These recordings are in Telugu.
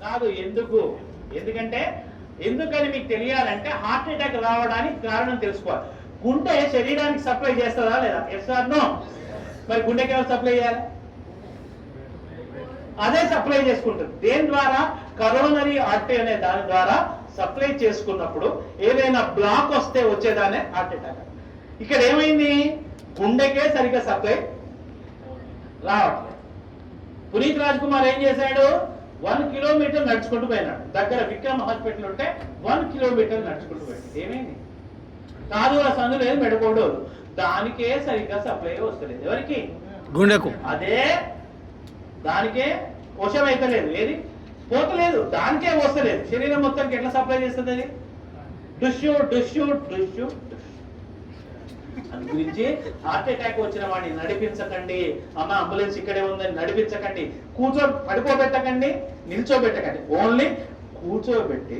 కాదు. ఎందుకంటే ఎందుకని మీకు తెలియాలంటే హార్ట్ అటాక్ రావడానికి కారణం తెలుసుకోవాలి. గుండె శరీరానికి సప్లై చేస్తుందా లేదా? Yes or no? మరి గుండెకి ఎవరు సప్లై చేయాలి? అదే సప్లై చేసుకుంటుంది. దేని ద్వారా? కరోనరీ ఆర్టరీ అనే దాని ద్వారా సప్లై చేసుకున్నప్పుడు ఏదైనా బ్లాక్ వస్తే వచ్చేదానే హార్ట్ అటాక్. ఇక్కడ ఏమైంది? గుండెకే సరిగ్గా సప్లై రావట్లేదు. పునీత్ రాజ్ కుమార్ ఏం చేశాడు? 1 కిలోమీటర్ నడుచుకుంటూ పోయినాడు. దగ్గర విక్రమ్ హాస్పిటల్ ఉంటే 1 కిలోమీటర్ నడుచుకుంటూ పోయాడు. ఏమైంది? కాదు సందు లేదు, మెడకోడు, దానికే సరిగ్గా సప్లై వస్తలేదు. ఎవరికి? గుండెకు. అదే దానికే వశం అయితే లేదు, ఏది పోతలేదు, దానికే వస్తలేదు. శరీరం మొత్తానికి ఎట్లా సప్లై చేస్తుంది అది? డుష్యూ డుష్యూ డుష్యూ. అందు గురించి హార్ట్ అటాక్ వచ్చిన వాడిని నడిపించకండి. అమ్మ అంబులెన్స్ ఇక్కడే ఉందని నడిపించకండి. పడుకోబెట్టకండి, నిల్చోబెట్టకండి, ఓన్లీ కూర్చోబెట్టి.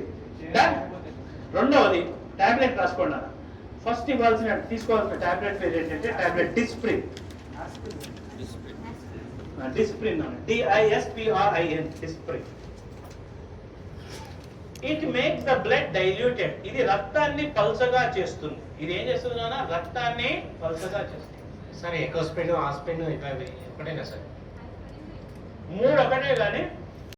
రెండవది టాబ్లెట్ రాసుకోండి. ఫస్ట్ తీసుకోవాల్సిన టాబ్లెట్ పేరు ఏంటంటే tablet Disprin. Disprin, DISPRIN, Disprin. It makes the blood diluted. ఇది రక్తాన్ని పల్చగా చేస్తుంది. ఇది ఏం చేస్తుంది నాన్న? రక్తాన్ని పల్చగా చేస్తుంది. సరే, ఎక్కువ స్పీడ్, ఆ స్పీడ్ ఒకటేనా సార్? 3 ఒకటే కానీ